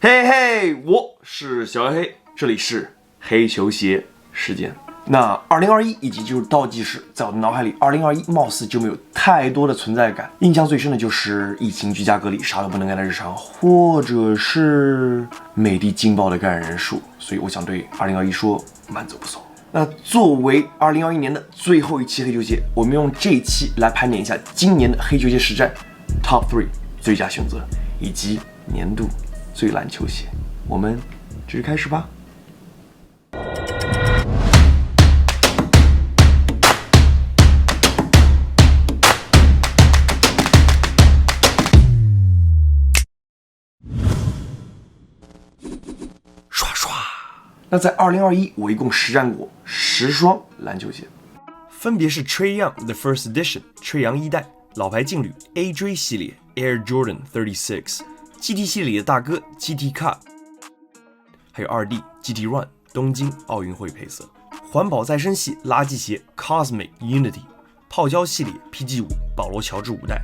嘿嘿，我是小黑，这里是黑球鞋事件。那2021已经进入倒计时，在我的脑海里，2021貌似就没有太多的存在感。印象最深的就是疫情居家隔离，啥都不能干的日常，或者是美的惊爆的感染人数。所以我想对2021说，慢走不送。那作为2021年的最后一期黑球鞋，我们用这一期来盘点一下今年的黑球鞋实战 Top 3最佳选择，以及年度最烂球鞋。我们直开始吧。刷刷。那在2021，我一共实战过10双篮球鞋，分别是 Trae Young The First Edition 吹杨一代、老牌劲旅 AJ 系列 Air Jordan 36、GT 系列的大哥 GT Cut， 还有2D GT Run 东京奥运会配色，环保再生系垃圾鞋 Cosmic Unity， 泡椒系列 PG5 保罗乔治5代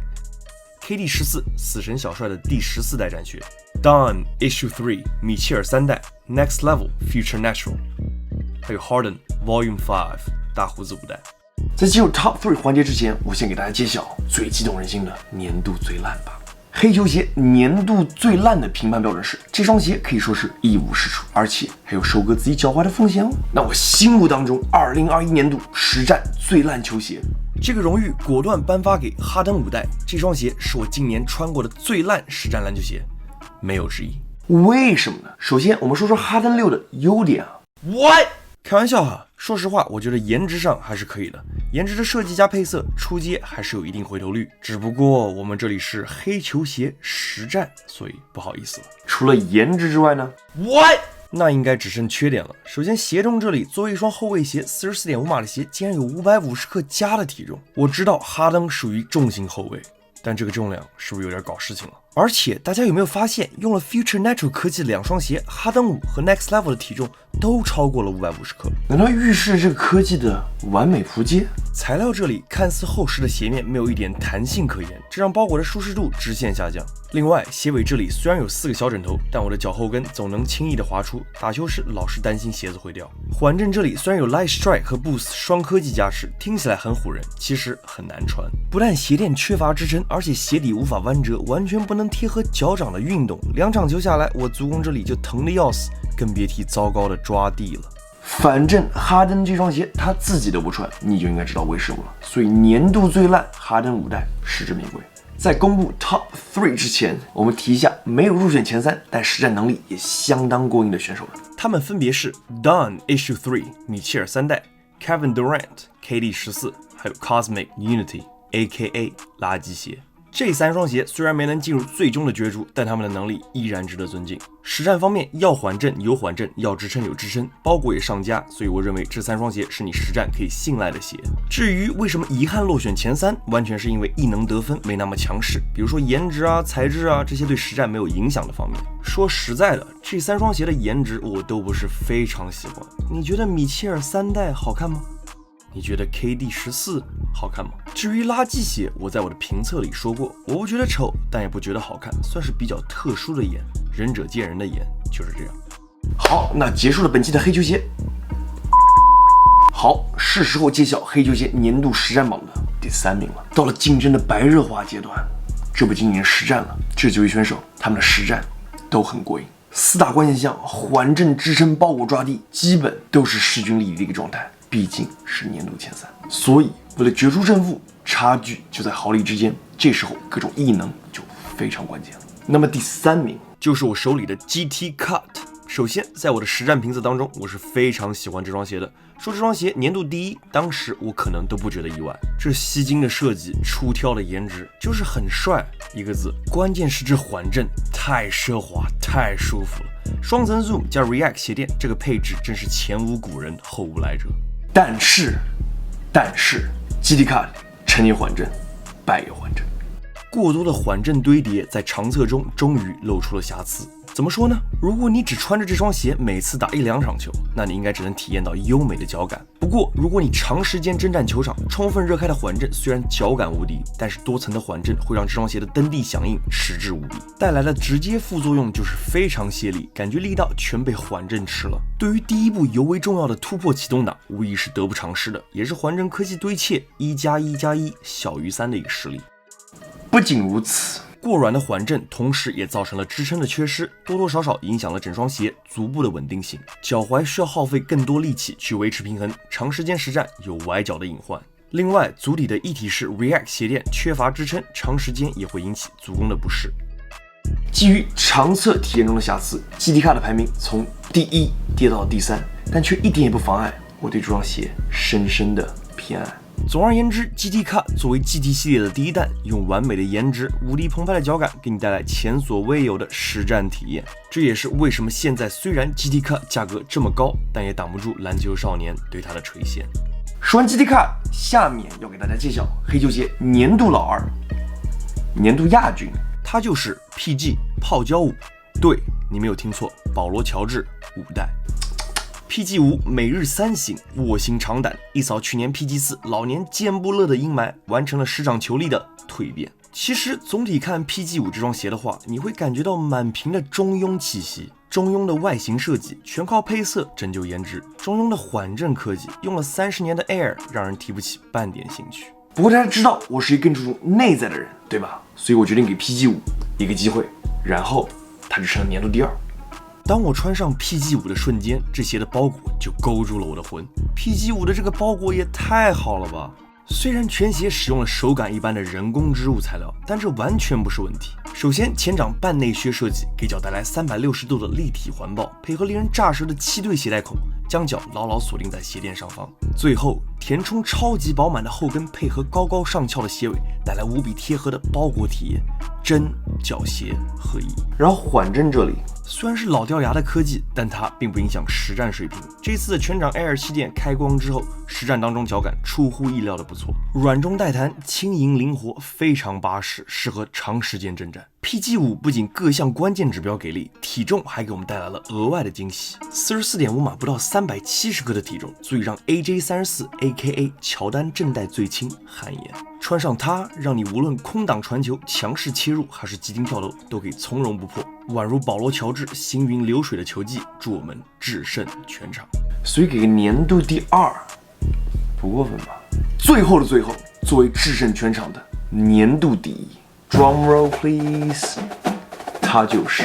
，KD 14死神小帅的第14代战靴 ，Don Issue 3米切尔3代 Next Level Future Natural， 还有 Harden Volume 5大胡子5代。在进入 Top 3环节之前，我先给大家揭晓最激动人心的年度最烂吧。黑球鞋年度最烂的评判标准是，这双鞋可以说是一无是处，而且还有收割自己脚踝的风险哦。那我心目当中2021年度实战最烂球鞋，这个荣誉果断颁发给哈登5代。这双鞋是我今年穿过的最烂实战篮球鞋，没有之一。为什么呢？首先我们说说哈登6的优点啊。What？ 开玩笑哈，说实话，我觉得颜值上还是可以的，颜值的设计加配色，出街还是有一定回头率。只不过我们这里是黑球鞋实战，所以不好意思了。除了颜值之外呢 ？What？ 那应该只剩缺点了。首先，鞋重这里作为一双后卫鞋，44.5码的鞋竟然有550克加的体重。我知道哈登属于重型后卫，但这个重量是不是有点搞事情了？而且大家有没有发现，用了 Future Natural 科技的2双鞋，哈登5和 Next Level 的体重都超过了550克？难道预示这个科技的完美扑街？材料这里看似厚实的鞋面没有一点弹性可言，这让包裹的舒适度直线下降。另外，鞋尾这里虽然有4个小枕头，但我的脚后跟总能轻易的滑出，打球时老是担心鞋子会掉。缓震这里虽然有 Light Strike 和 Boost 双科技加持，听起来很唬人，其实很难穿。不但鞋垫缺乏支撑，而且鞋底无法弯折，完全不能贴合脚掌的运动。2场球下来，我足弓这里就疼得要死，更别提糟糕的抓地了。反正哈登这双鞋他自己都不穿，你就应该知道为什么了。所以年度最烂哈登5代实至名归。在公布 Top 3之前，我们提一下没有入选前3，但实战能力也相当过硬的选手们。他们分别是 Don Issue 3米切尔3代、Kevin Durant KD 14，还有 Cosmic Unity AKA 垃圾鞋。这3双鞋虽然没能进入最终的角逐，但他们的能力依然值得尊敬。实战方面，要缓震有缓震，要支撑有支撑，包裹也上佳，所以我认为这3双鞋是你实战可以信赖的鞋。至于为什么遗憾落选前3，完全是因为异能得分没那么强势，比如说颜值啊、材质啊这些对实战没有影响的方面。说实在的，这3双鞋的颜值我都不是非常喜欢。你觉得米切尔3代好看吗？你觉得 KD 14好看吗？至于垃圾鞋，我在我的评测里说过，我不觉得丑，但也不觉得好看，算是比较特殊的颜，仁者见仁的颜，就是这样。好，那结束了本期的黑球鞋。好，是时候揭晓黑球鞋年度实战榜的第3名了。到了竞争的白热化阶段，这不仅仅是实战了，这9位选手他们的实战都很过硬。4大关键项，缓震、支撑、包裹、抓地，基本都是势均力敌的一个状态。毕竟是年度前3，所以为了决出胜负，差距就在毫厘之间。这时候各种异能就非常关键了。那么第3名就是我手里的 GT Cut。首先，在我的实战评测当中，我是非常喜欢这双鞋的。说这双鞋年度第1，当时我可能都不觉得意外。这吸睛的设计，出挑的颜值，就是很帅，一个字。关键是这缓震太奢华，太舒服了。双层 Zoom 加 React 鞋垫，这个配置真是前无古人后无来者。但是 GT Cut 成也缓震，败也缓震。过多的缓震堆叠在长测中终于露出了瑕疵。怎么说呢？如果你只穿着这双鞋每次打1-2场球，那你应该只能体验到优美的脚感。不过，如果你长时间征战球场，充分热开的缓震虽然脚感无敌，但是多层的缓震会让这双鞋的蹬地响应矢志无比，带来的直接副作用就是非常泄力，感觉力道全被缓震吃了。对于第一步尤为重要的突破启动档，无疑是得不偿失的，也是缓震科技堆砌1+1+1小于3的一个实例。不仅如此，过软的缓震同时也造成了支撑的缺失，多多少少影响了整双鞋足部的稳定性，脚踝需要耗费更多力气去维持平衡，长时间实战有崴脚的隐患。另外，足底的一体式 React 鞋垫缺乏支撑，长时间也会引起足弓的不适。基于长测体验中的瑕疵 ，GTK 的排名从第1跌到了第3，但却一点也不妨碍我对这双鞋深深的偏爱。总而言之 ，GTK 作为 GT 系列的第一弹，用完美的颜值、无敌澎湃的脚感，给你带来前所未有的实战体验。这也是为什么现在虽然 GTK 价格这么高，但也挡不住篮球少年对它的垂涎。说完 GTK， 下面要给大家介绍黑球鞋年度老二、年度亚军，它就是 PG 泡椒5。对，你没有听错，保罗乔治5代。PG5 每日3醒，卧薪尝胆，一扫去年 PG4 老年健步乐的阴霾，完成了施展球力的蜕变。其实总体看 PG5 这双鞋的话，你会感觉到满屏的中庸气息。中庸的外形设计全靠配色拯救颜值，中庸的缓震科技用了30年的 Air， 让人提不起半点兴趣。不过大家知道我是一个更注重内在的人，对吧？所以我决定给 PG5 一个机会，然后它就成了年度第2。当我穿上 PG5 的瞬间，这鞋的包裹就勾住了我的魂。PG5 的这个包裹也太好了吧！虽然全鞋使用了手感一般的人工织物材料，但这完全不是问题。首先，前掌半内靴设计给脚带来360度的立体环抱，配合令人乍舌的7对鞋带孔，将脚牢牢锁定在鞋垫上方。最后，填充超级饱满的后跟，配合高高上翘的鞋尾，带来无比贴合的包裹体验，真脚鞋合一。然后缓震这里，虽然是老掉牙的科技，但它并不影响实战水平。这次的全掌 Air 气垫开光之后，实战当中脚感出乎意料的不错，软中带弹，轻盈灵活，非常巴适，适合长时间征战。PG5 不仅各项关键指标给力，体重还给我们带来了额外的惊喜。44.5码不到370克的体重，足以让 AJ34 AKA 乔丹正代最轻汗颜。穿上它，让你无论空档传球、强势切入还是急停跳投，都可以从容不迫，宛如保罗乔治行云流水的球技，助我们制胜全场。所以给个年度第2，不过分吧？最后的最后，作为制胜全场的年度第1 ，Drum roll please， 他就是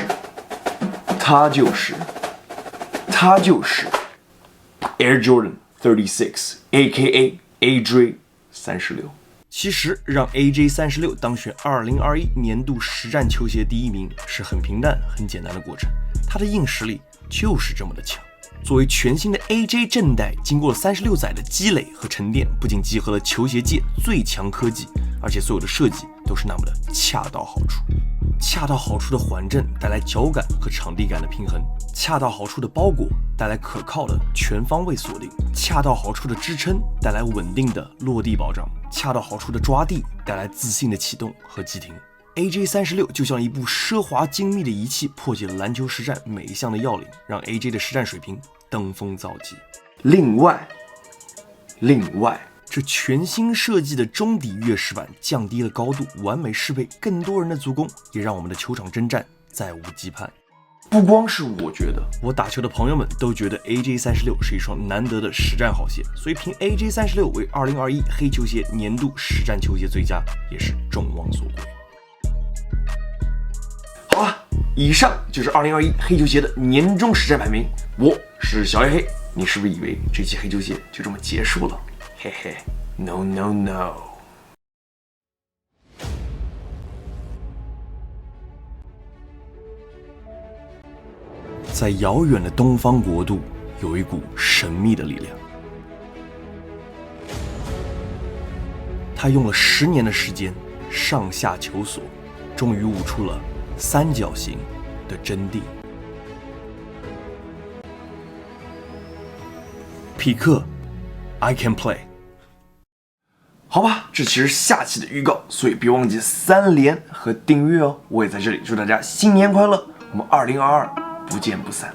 Air Jordan 36 AKA AJ 36。其实让 AJ36 当选2021年度实战球鞋第1名是很平淡、很简单的过程，它的硬实力就是这么的强。作为全新的 AJ 正代，经过了36载的积累和沉淀，不仅集合了球鞋界最强科技，而且所有的设计都是那么的恰到好处。恰到好处的缓震带来脚感和场地感的平衡，恰到好处的包裹带来可靠的全方位锁定，恰到好处的支撑带来稳定的落地保障，恰到好处的抓地带来自信的启动和急停。AJ36 就像一部奢华精密的仪器，破解了篮球实战每一项的要领，让 AJ 的实战水平登峰造极。另外，这全新设计的中底月式板降低了高度，完美适配更多人的足弓，也让我们的球场征战再无羁绊。不光是我觉得，我打球的朋友们都觉得 AJ36 是一双难得的实战好鞋，所以评 AJ36 为2021黑球鞋年度实战球鞋最佳，也是众望所归。好了，以上就是2021黑球鞋的年终实战排名。我是小黑黑，你是不是以为这期黑球鞋就这么结束了？嘿嘿 ，No No No。在遥远的东方国度，有一股神秘的力量，他用了10年的时间，上下求索，终于悟出了三角形的真谛。匹克 ，I can play。好吧，这其实下期的预告，所以别忘记3连和订阅哦。我也在这里祝大家新年快乐，我们2022不见不散。